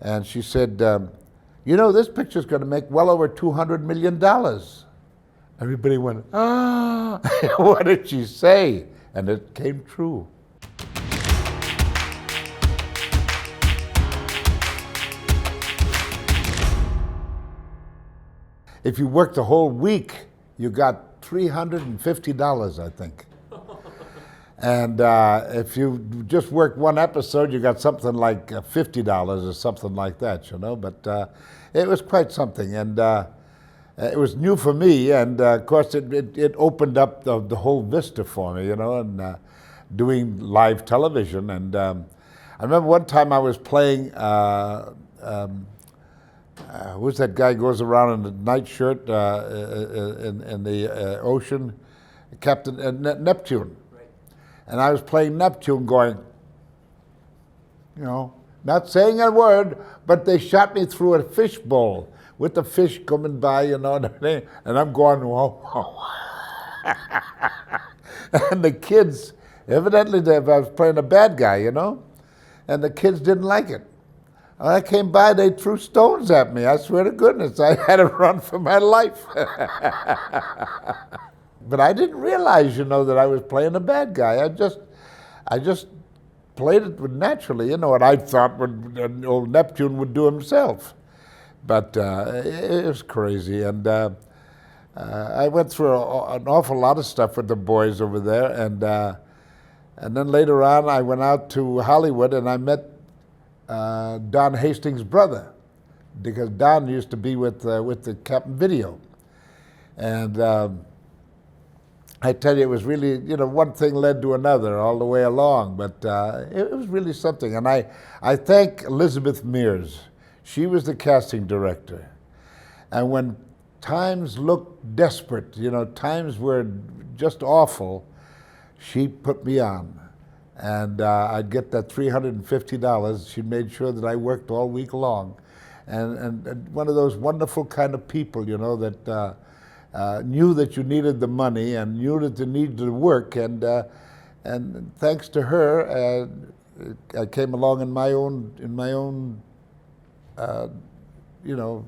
And she said, you know, this picture's going to make well over $200 million. Everybody went, ah, what did she say? And it came true. If you worked the whole week, you got $350, I think. And if you just worked one episode, you got something like $50 or something like that, you know. But it was quite something, and it was new for me. And of course, it opened up the whole vista for me, you know, and doing live television. And I remember one time I was playing. Who's that guy who goes around in a nightshirt in the ocean? Captain Neptune. Right. And I was playing Neptune going, you know, not saying a word, but they shot me through a fish bowl with the fish coming by, you know, and I'm going, whoa, whoa. And the kids, evidently I was playing a bad guy, you know, and the kids didn't like it. When I came by, they threw stones at me. I swear to goodness, I had to run for my life. But I didn't realize, you know, that I was playing a bad guy. I just played it naturally, you know, what I thought old Neptune would do himself. But it was crazy, and I went through an awful lot of stuff with the boys over there, and then later on, I went out to Hollywood, and I met Don Hastings' brother, because Don used to be with the Captain Video. And I tell you, it was really, you know, one thing led to another all the way along, but it was really something. And I thank Elizabeth Mears. She was the casting director. And when times looked desperate, you know, times were just awful, she put me on. And I'd get that $350. She made sure that I worked all week long. And one of those wonderful kind of people, you know, that knew that you needed the money and knew that you needed to work. And thanks to her, I came along in my own, you know,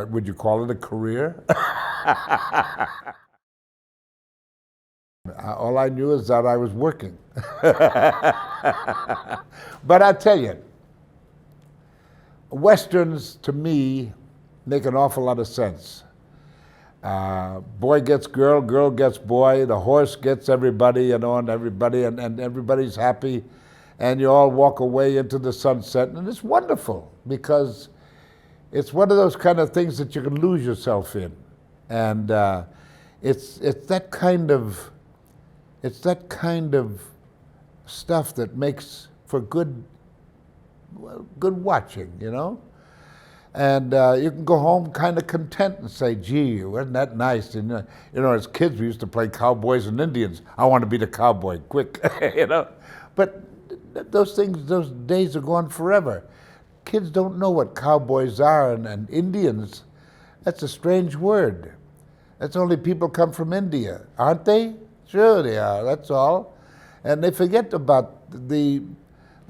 would you call it a career? All I knew is that I was working. But I tell you, Westerns to me make an awful lot of sense. Boy gets girl, girl gets boy, the horse gets everybody, you know, and everybody's happy, and you all walk away into the sunset, and it's wonderful because it's one of those kind of things that you can lose yourself in, and it's that kind of stuff that makes for good watching, you know? And you can go home kind of content and say, gee, wasn't that nice? And, you know, as kids, we used to play cowboys and Indians. I want to be the cowboy, quick, you know? But those days are gone forever. Kids don't know what cowboys are, and Indians, that's a strange word. That's only people come from India, aren't they? Sure they are, that's all. And they forget about the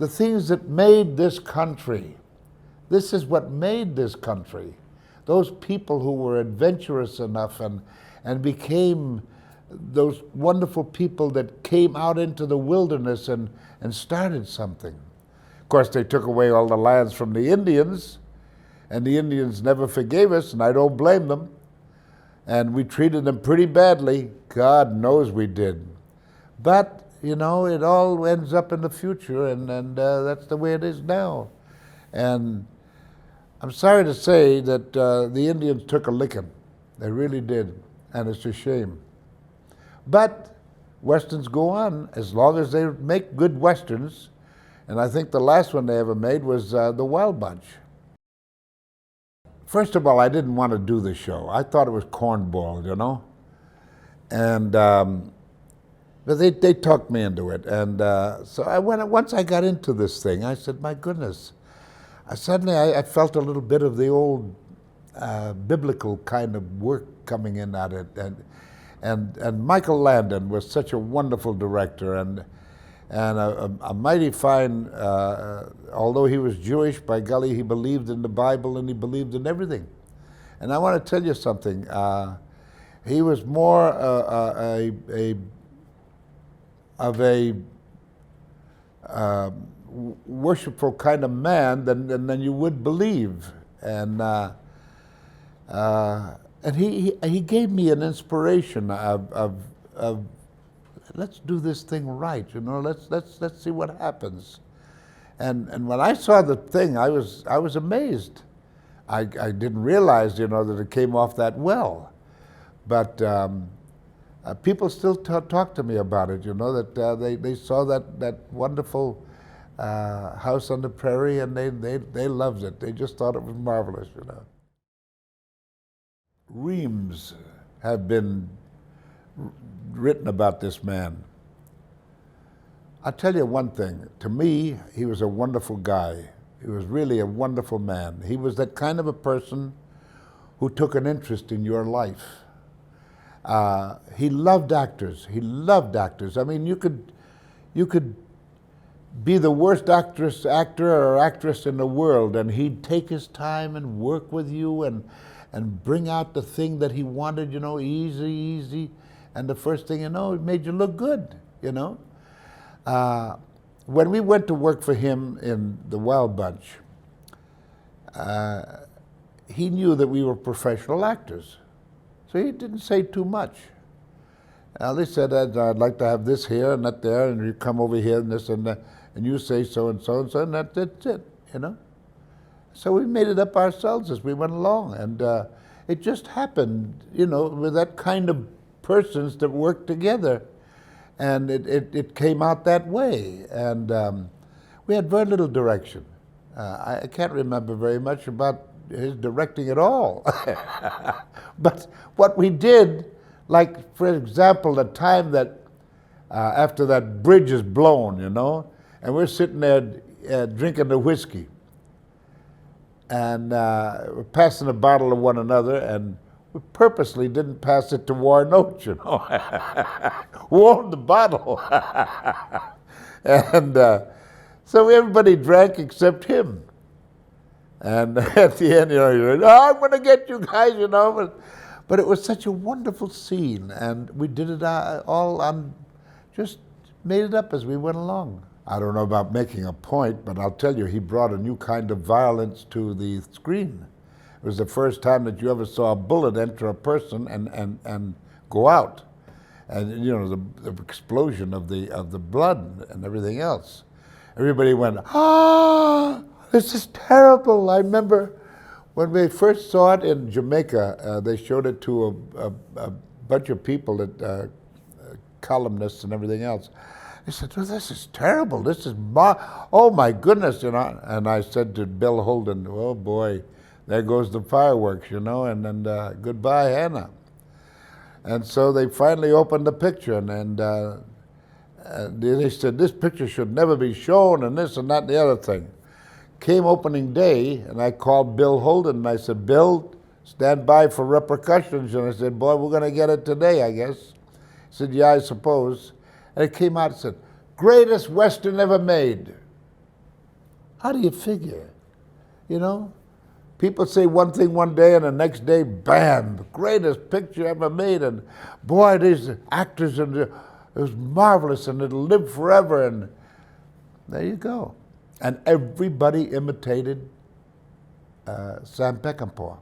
things that made this country. This is what made this country. Those people who were adventurous enough and became those wonderful people that came out into the wilderness and started something. Of course, they took away all the lands from the Indians, and the Indians never forgave us, and I don't blame them. And we treated them pretty badly. God knows we did. But, you know, it all ends up in the future, and that's the way it is now. And I'm sorry to say that the Indians took a licking. They really did, and it's a shame. But Westerns go on as long as they make good Westerns, and I think the last one they ever made was The Wild Bunch. First of all, I didn't want to do the show. I thought it was cornball, you know? And but they talked me into it. And so once I got into this thing, I said, my goodness. Suddenly I felt a little bit of the old biblical kind of work coming in at it. And Michael Landon was such a wonderful director. And and a mighty fine, although he was Jewish, by golly, he believed in the Bible and he believed in everything. And I want to tell you something. He was more of a worshipful kind of man than you would believe. And he gave me an inspiration of let's do this thing right, you know. Let's see what happens. And when I saw the thing, I was amazed. I didn't realize, you know, that it came off that well. But people still talk to me about it, you know, that they saw that wonderful house on the prairie, and they loved it. They just thought it was marvelous, you know. Reams have been written about this man. I'll tell you one thing. To me, he was a wonderful guy. He was really a wonderful man. He was that kind of a person who took an interest in your life. He loved actors. He loved actors. I mean, you could be the worst actor or actress in the world, and he'd take his time and work with you and bring out the thing that he wanted, you know, easy. And the first thing you know, it made you look good, you know. When we went to work for him in the Wild Bunch, he knew that we were professional actors. So he didn't say too much. They said, I'd like to have this here and that there, and you come over here and this and that, and you say so and so and so, and that's it, you know. So we made it up ourselves as we went along, and it just happened, you know, with that kind of persons that work together, and it came out that way. And we had very little direction. I can't remember very much about his directing at all. But what we did, like for example, the time that after that bridge is blown, you know, and we're sitting there drinking the whiskey, and we're passing a bottle to one another, and we purposely didn't pass it to Warren Oates, you know. Who owned the bottle? And so everybody drank except him. And at the end, you know, he said, "Oh, I'm going to get you guys," you know. But it was such a wonderful scene, and we did it all on, just made it up as we went along. I don't know about making a point, but I'll tell you, he brought a new kind of violence to the screen. It was the first time that you ever saw a bullet enter a person and go out, and you know the explosion of the blood and everything else. Everybody went, "Ah, this is terrible." I remember when we first saw it in Jamaica. They showed it to a bunch of people, that columnists and everything else. They said, "Oh, this is terrible. This is oh my goodness," you know. And I said to Bill Holden, "Oh boy, there goes the fireworks, you know, and then goodbye, Hannah." And so they finally opened the picture, and they said, "This picture should never be shown," and this and that and the other thing. Came opening day, and I called Bill Holden, and I said, "Bill, stand by for repercussions." And I said, "Boy, we're going to get it today, I guess." He said, "Yeah, I suppose." And it came out and said, "Greatest Western ever made." How do you figure, you know? People say one thing one day, and the next day, bam, the greatest picture ever made. And boy, these actors, and it was marvelous, and it'll live forever. And there you go. And everybody imitated Sam Peckinpah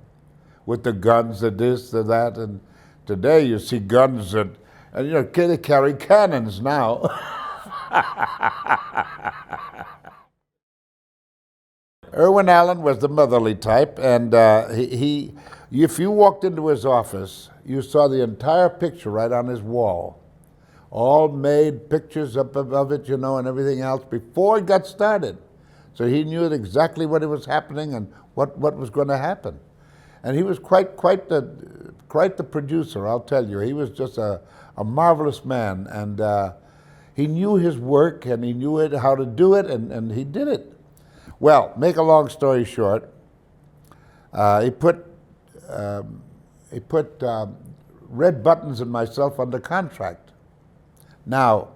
with the guns, the this, the that. And today you see guns and you know, they carry cannons now. Irwin Allen was the motherly type, and if you walked into his office, you saw the entire picture right on his wall. All made pictures up of it, you know, and everything else before it got started. So he knew exactly what was happening and what was going to happen. And he was quite the producer, I'll tell you. He was just a marvelous man, and he knew his work, and he knew how to do it, and he did it. Well, make a long story short, he put Red Buttons and myself under contract. Now,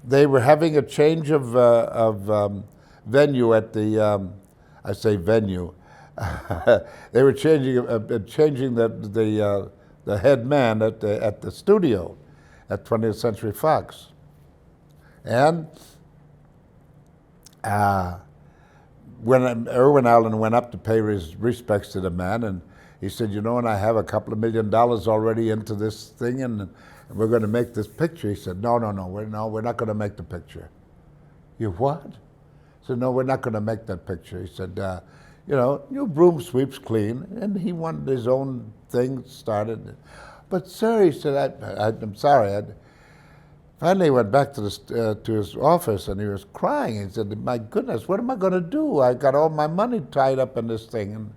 they were having a change of venue at the, I say venue, they were changing the head man at the studio at 20th Century Fox. And when Irwin Allen went up to pay his respects to the man, and he said, you know, and I have a couple of $1 million already into this thing, and we're going to make this picture. He said, no, we're not going to make the picture. You what? I said, no, we're not going to make that picture. He said, you know, your broom sweeps clean, and he wanted his own thing started. But sir, he said, I'm sorry. Finally, he went back to his office, and he was crying. He said, my goodness, what am I going to do? I got all my money tied up in this thing, and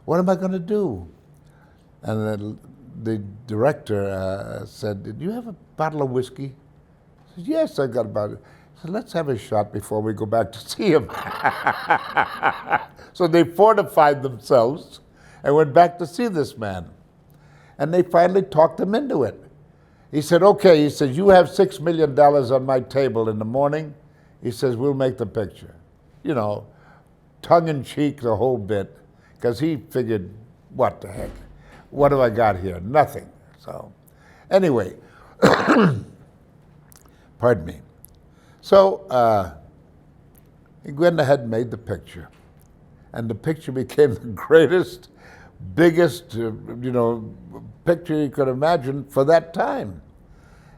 what am I going to do? And then the director said, did you have a bottle of whiskey? I said, yes, I got a bottle. He said, let's have a shot before we go back to see him. So they fortified themselves and went back to see this man. And they finally talked him into it. He said, okay, he says, you have $6 million on my table in the morning. He says, we'll make the picture. You know, tongue in cheek the whole bit, because he figured, what the heck? What have I got here? Nothing. So anyway, pardon me. So he went ahead and made the picture. And the picture became the greatest, biggest, you know, picture you could imagine for that time.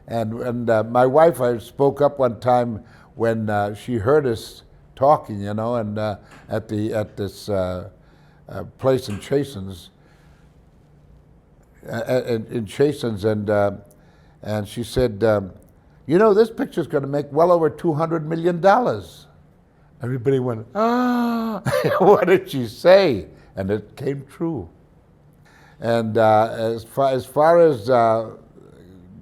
And my wife, I spoke up one time when she heard us talking, you know, and at this place in Chasen's, and she said, you know, this picture's going to make well over $200 million. Everybody went, ah, what did she say? And it came true. And as far as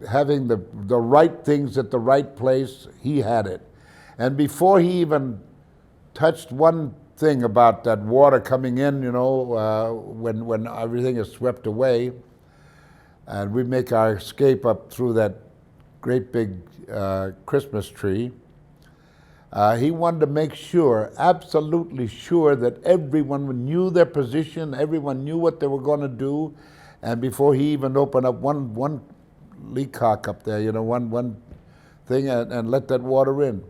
having the right things at the right place, he had it. And before he even touched one thing about that water coming in, you know, when everything is swept away, and we make our escape up through that great big Christmas tree, he wanted to make sure, absolutely sure, that everyone knew their position, everyone knew what they were going to do, and before he even opened up one leacock up there, you know, one thing, and let that water in.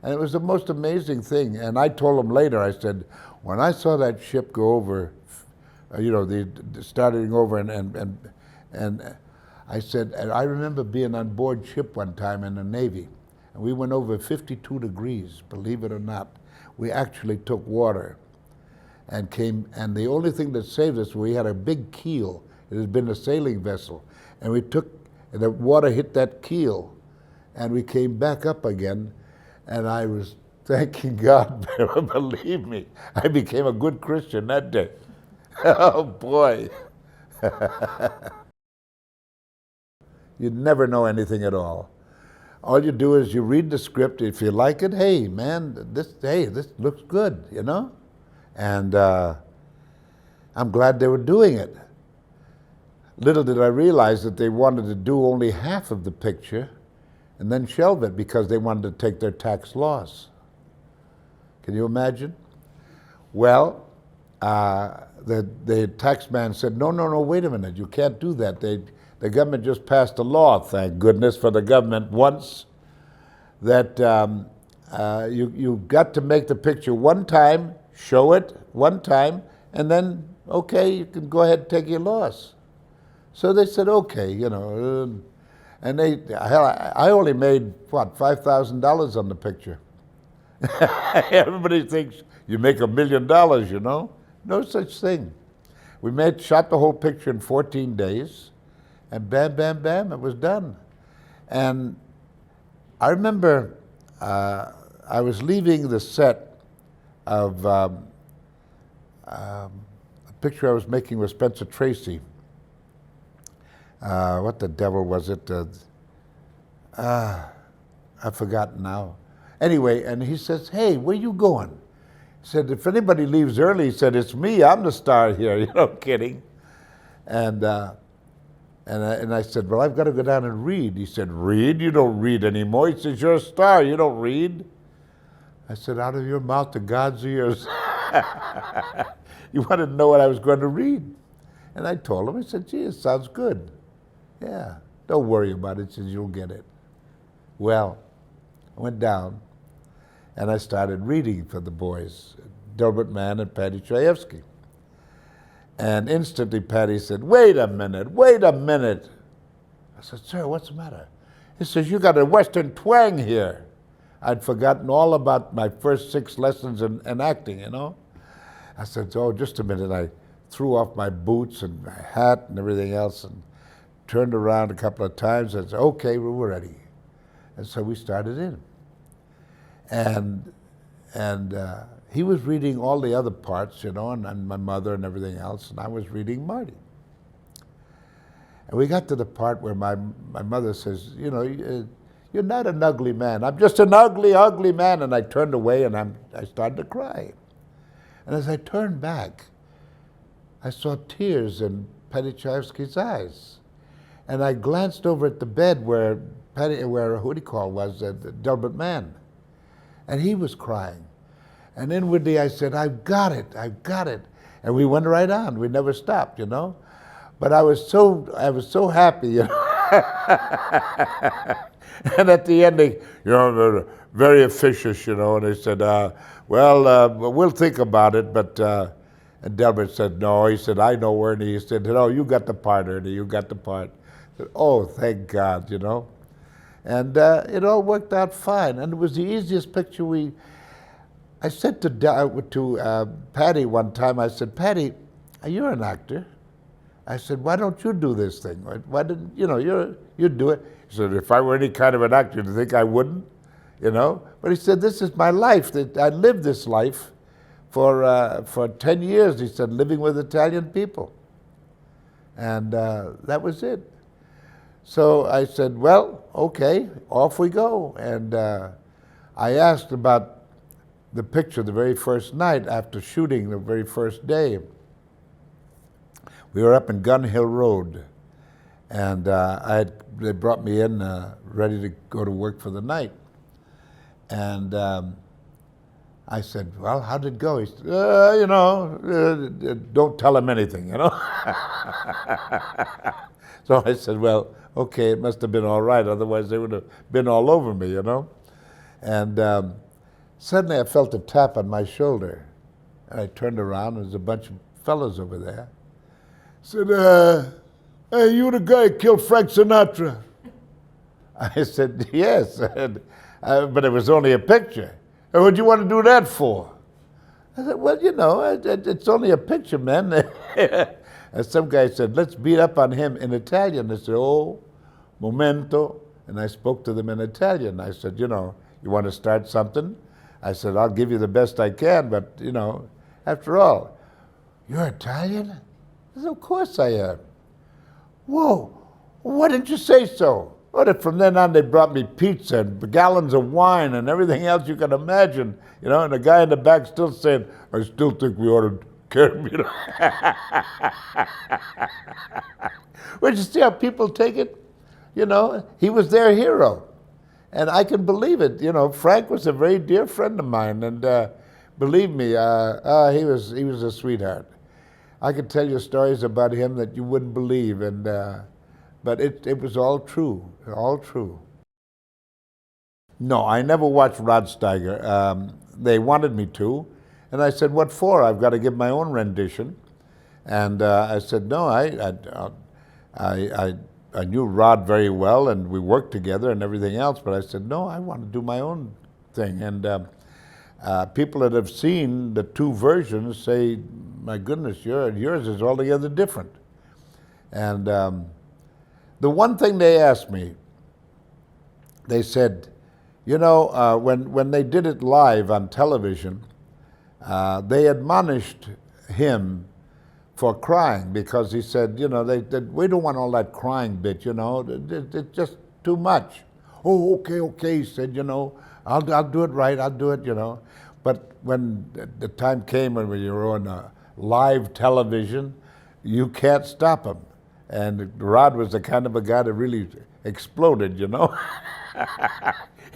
And it was the most amazing thing. And I told him later, I said, when I saw that ship go over, you know, starting over, and I said, and I remember being on board ship one time in the Navy, and we went over 52 degrees, believe it or not. We actually took water and came, and the only thing that saved us, we had a big keel. It had been a sailing vessel, and we took, and the water hit that keel, and we came back up again, and I was thanking God. Believe me, I became a good Christian that day. Oh boy. You never know anything at all. All you do is you read the script. If you like it, hey man, this looks good, you know? And I'm glad they were doing it. Little did I realize that they wanted to do only half of the picture and then shelve it because they wanted to take their tax loss. Can you imagine? Well, the tax man said, no, wait a minute, you can't do that. The government just passed a law, thank goodness for the government once, that you've got to make the picture one time, show it one time, and then, okay, you can go ahead and take your loss. So they said, okay, you know, and I only made, what, $5,000 on the picture. Everybody thinks you make $1 million, you know? No such thing. We shot the whole picture in 14 days, and bam, bam, bam, it was done. And I remember I was leaving the set of a picture I was making with Spencer Tracy. What the devil was it? I've forgotten now. Anyway, and he says, hey, where you going? He said, if anybody leaves early, he said, it's me, I'm the star here, you know, kidding. And And I said, well, I've got to go down and read. He said, read? You don't read anymore. He says, you're a star. You don't read. I said, out of your mouth to God's ears. You wanted to know what I was going to read. And I told him, I said, gee, it sounds good. Yeah, don't worry about it. He says, you'll get it. Well, I went down and I started reading for the boys, Delbert Mann and Patty Chayefsky. And instantly Patty said, wait a minute, wait a minute. I said, sir, what's the matter? He says, you got a Western twang here. I'd forgotten all about my first 6 lessons in acting, you know. I said, oh, just a minute. I threw off my boots and my hat and everything else and turned around a couple of times and said, okay, we're ready. And so we started in. And he was reading all the other parts, you know, and my mother and everything else, and I was reading Marty. And we got to the part where my mother says, you know, you're not an ugly man. I'm just an ugly, ugly man. And I turned away and I started to cry. And as I turned back, I saw tears in Patty Chayefsky's eyes. And I glanced over at the bed where who do you call was, Delbert Mann. And he was crying. And inwardly I said, I've got it, I've got it. And we went right on, we never stopped, you know. But I was so happy, you know. And at the ending, you know, they're very officious, you know, and they said, well, we'll think about it, but, and Delbert said, no, he said, I know, Ernie. He said, no, you got the part, Ernie, you got the part. I said, oh, thank God, you know. And it all worked out fine, and it was the easiest picture I said to Patty one time, I said, Patty, you're an actor. I said, why don't you do this thing? Why didn't, you know, you do it. He said, if I were any kind of an actor, do you think I wouldn't? You know? But he said, this is my life. I lived this life for 10 years, he said, living with Italian people. And that was it. So I said, well, okay, off we go. And I asked about the picture the very first night after shooting the very first day. We were up in Gun Hill Road, and they brought me in ready to go to work for the night. And I said, well, how did it go? He said, you know, don't tell him anything, you know. So I said, well, okay, it must have been all right, otherwise they would have been all over me, you know. And suddenly I felt a tap on my shoulder, and I turned around, and there's a bunch of fellas over there. Said, hey, you the guy who killed Frank Sinatra? I said, yes, but it was only a picture. And what'd you want to do that for? I said, well, you know, it's only a picture, man. And some guy said, let's beat up on him in Italian. I said, oh, momento. And I spoke to them in Italian. I said, you know, you want to start something? I said, I'll give you the best I can, but, you know, after all, you're Italian? I said, of course I am. Whoa, why didn't you say so? Well, from then on, they brought me pizza and gallons of wine and everything else you can imagine, you know, and the guy in the back still saying, I still think we ought to care, you know. Well, you see how people take it? You know, he was their hero. And I can believe it. You know, Frank was a very dear friend of mine, and believe me, he was a sweetheart. I could tell you stories about him that you wouldn't believe, and but it was all true, all true. No, I never watched Rod Steiger. They wanted me to, and I said, what for? I've got to give my own rendition. And I said, no, I knew Rod very well, and we worked together and everything else, but I said, no, I want to do my own thing. And people that have seen the 2 versions say, my goodness, yours is altogether different. And the one thing they asked me, they said, you know, when they did it live on television, they admonished him for crying, because he said, you know, we don't want all that crying bit, you know, it's just too much. Oh, okay, he said, you know, I'll do it right, I'll do it, you know. But when the time came when you were on live television, you can't stop him. And Rod was the kind of a guy that really exploded, you know.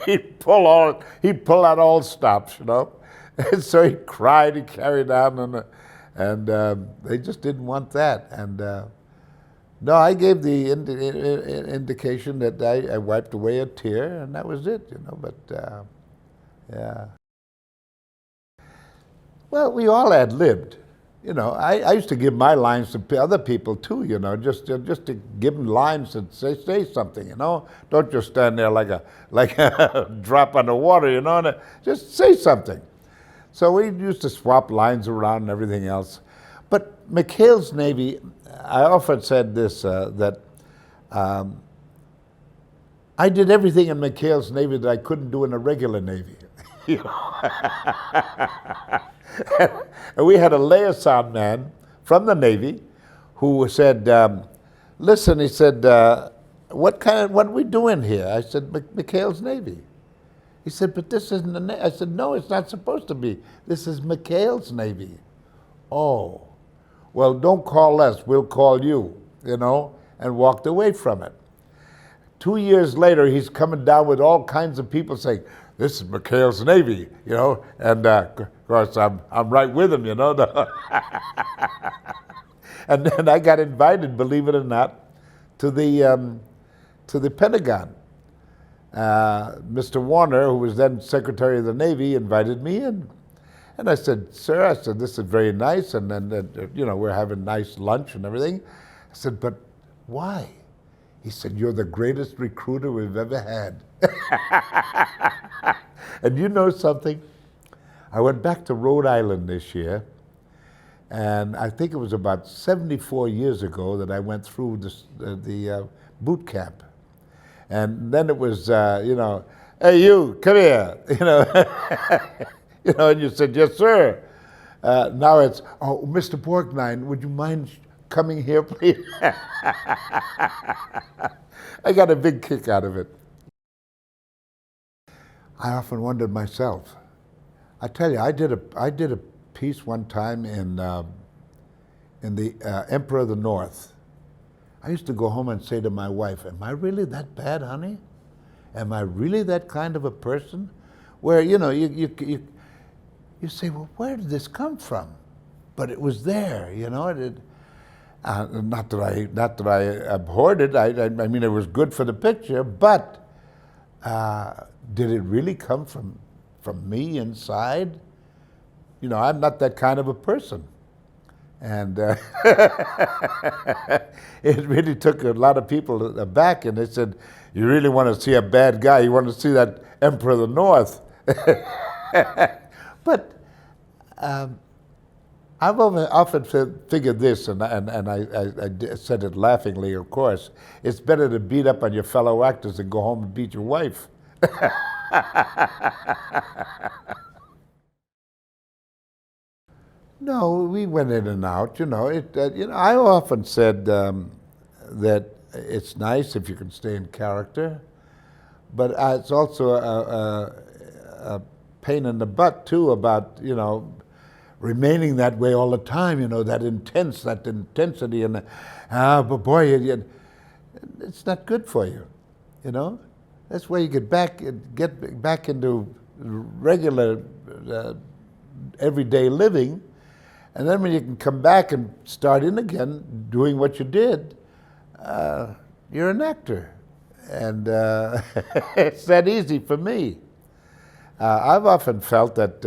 He'd pull out all stops, you know. And so he cried, he carried on, and they just didn't want that. And no, I gave the indication that I wiped away a tear, and that was it, you know. But yeah. Well, we all ad-libbed. You know, I used to give my lines to other people too, you know, just to give them lines and say something, you know. Don't just stand there like a drop on the water, you know, just say something. So we used to swap lines around and everything else. But McHale's Navy, I often said this, that I did everything in McHale's Navy that I couldn't do in a regular Navy. You know? And we had a liaison man from the Navy who said, listen, he said, what are we doing here? I said, McHale's Navy. He said, but this isn't the Navy. I said, no, it's not supposed to be. This is McHale's Navy. Oh, well, don't call us, we'll call you, you know, and walked away from it. 2 years later, he's coming down with all kinds of people saying, this is McHale's Navy, you know, and of course I'm right with him, you know. And then I got invited, believe it or not, to the Pentagon. Mr. Warner, who was then Secretary of the Navy, invited me in. And I said, sir, I said, this is very nice, and then, you know, we're having nice lunch and everything. I said, but why? He said, you're the greatest recruiter we've ever had. And you know something? I went back to Rhode Island this year, and I think it was about 74 years ago that I went through the boot camp. And then it was, you know, hey, you, come here, you know. You know, and you said, yes, sir. Now it's, oh, Mr. Borgnine, would you mind coming here, please? I got a big kick out of it. I often wondered myself. I tell you, I did a piece one time in the Emperor of the North. I used to go home and say to my wife, am I really that bad, honey? Am I really that kind of a person? Where, you know, you say, well, where did this come from? But it was there, you know. Not that I abhorred it. I mean, it was good for the picture, but did it really come from me inside? You know, I'm not that kind of a person. And it really took a lot of people aback, and they said, you really want to see a bad guy, you want to see that Emperor of the North. But I've often figured this, and I said it laughingly, of course, it's better to beat up on your fellow actors than go home and beat your wife. No, we went in and out, you know. You know, I often said that it's nice if you can stay in character, but it's also a pain in the butt, too, about, you know, remaining that way all the time, you know, that intensity, and but boy, it's not good for you, you know. That's where you get back into regular everyday living, and then when you can come back and start in again, doing what you did, you're an actor, and it's that easy for me. I've often felt that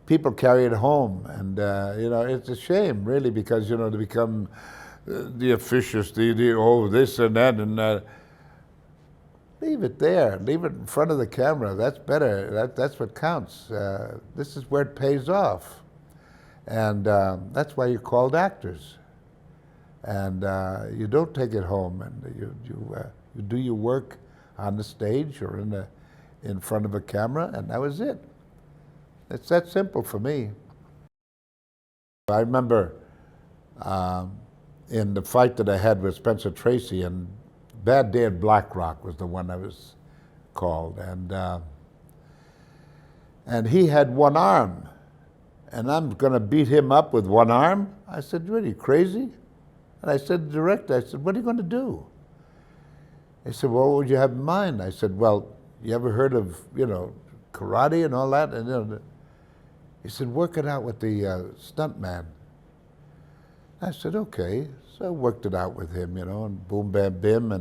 people carry it home, and you know, it's a shame, really, because, you know, to become the officious, oh, this and that, and leave it there, leave it in front of the camera. That's better. That's what counts. This is where it pays off, and that's why you're called actors. And you don't take it home, and you do your work on the stage or in front of a camera, and that was it. It's that simple for me. I remember in the fight that I had with Spencer Tracy, and Bad Day at Black Rock was the one I was called, and he had one arm, and I'm going to beat him up with one arm? I said, what, are you crazy? And I said, director, I said, what are you going to do? He said, well, what would you have in mind? I said, well, you ever heard of, karate and all that? And he said, work it out with the stunt man. I said, okay. So I worked it out with him, and boom, bam, bim.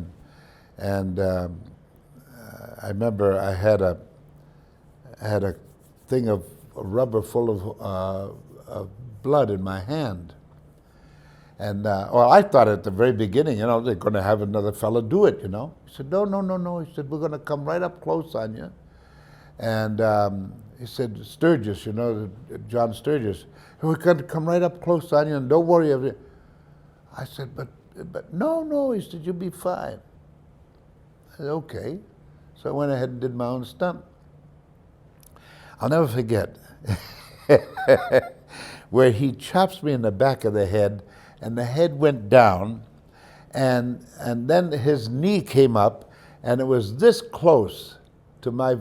And I remember I had a thing of rubber full of blood in my hand. And, well, I thought at the very beginning, they're going to have another fella do it, He said, no. He said, we're going to come right up close on you. And he said, Sturgis, John Sturgis, we're going to come right up close on you and don't worry. I said, but no. He said, you'll be fine. I said, okay. So I went ahead and did my own stunt. I'll never forget where he chops me in the back of the head, and the head went down, and then his knee came up, and it was this close to my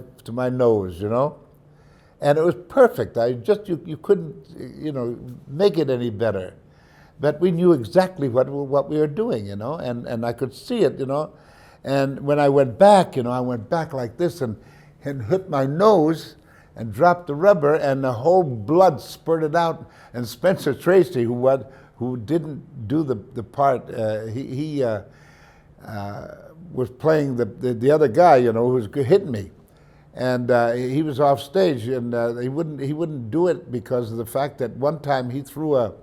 nose, and it was perfect. You couldn't, make it any better. But we knew exactly what we were doing, and I could see it, And when I went back, I went back like this and hit my nose and dropped the rubber, and the whole blood spurted out. And Spencer Tracy, who didn't do the part, he was playing the other guy, who was hitting me, and he was off stage, and he wouldn't do it because of the fact that one time he threw a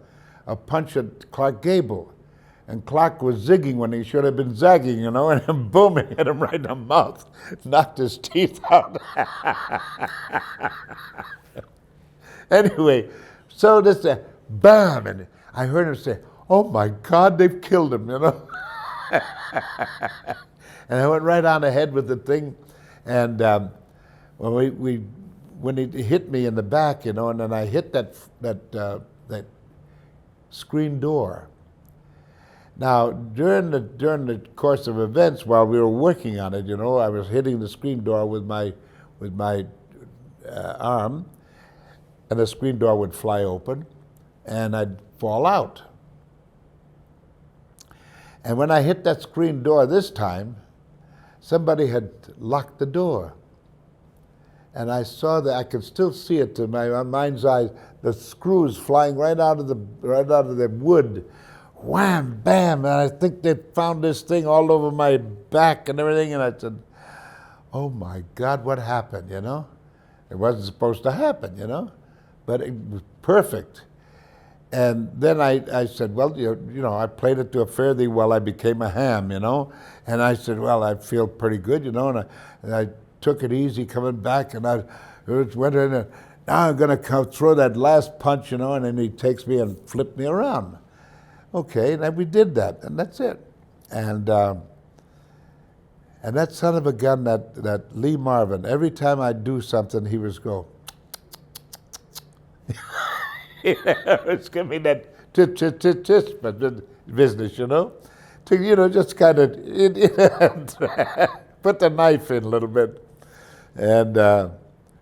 punch at Clark Gable. And Clark was zigging when he should have been zagging, and boom, it hit him right in the mouth, knocked his teeth out. Anyway, so this, bam, and I heard him say, oh my God, they've killed him, And I went right on ahead with the thing, and when he hit me in the back, and then I hit that screen door. Now, during the course of events, while we were working on it, I was hitting the screen door with my arm, and the screen door would fly open, and I'd fall out. And when I hit that screen door this time, somebody had locked the door. And I saw that, I could still see it to my mind's eye, the screws flying right out of the wood. Wham, bam, and I think they found this thing all over my back and everything, and I said, oh my God, what happened, It wasn't supposed to happen, but it was perfect. And then I said, well, I played it to a fare thee while I became a ham, and I said, well, I feel pretty good, and I took it easy coming back, and I went in, and now I'm going to throw that last punch, and then he takes me and flipped me around. Okay, and we did that, and that's it. And that son of a gun, that Lee Marvin, every time I do something, he was go. It's giving me that business, to just kind of put the knife in a little bit. And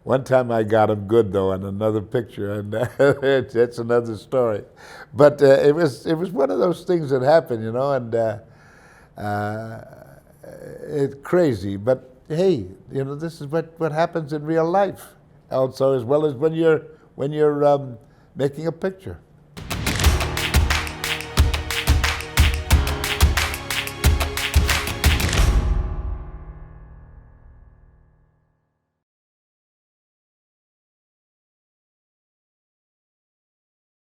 one time I got him good though on another picture, and that's another story. But it was one of those things that happened, and it's crazy. But hey, this is what happens in real life, also, as well as when you're making a picture.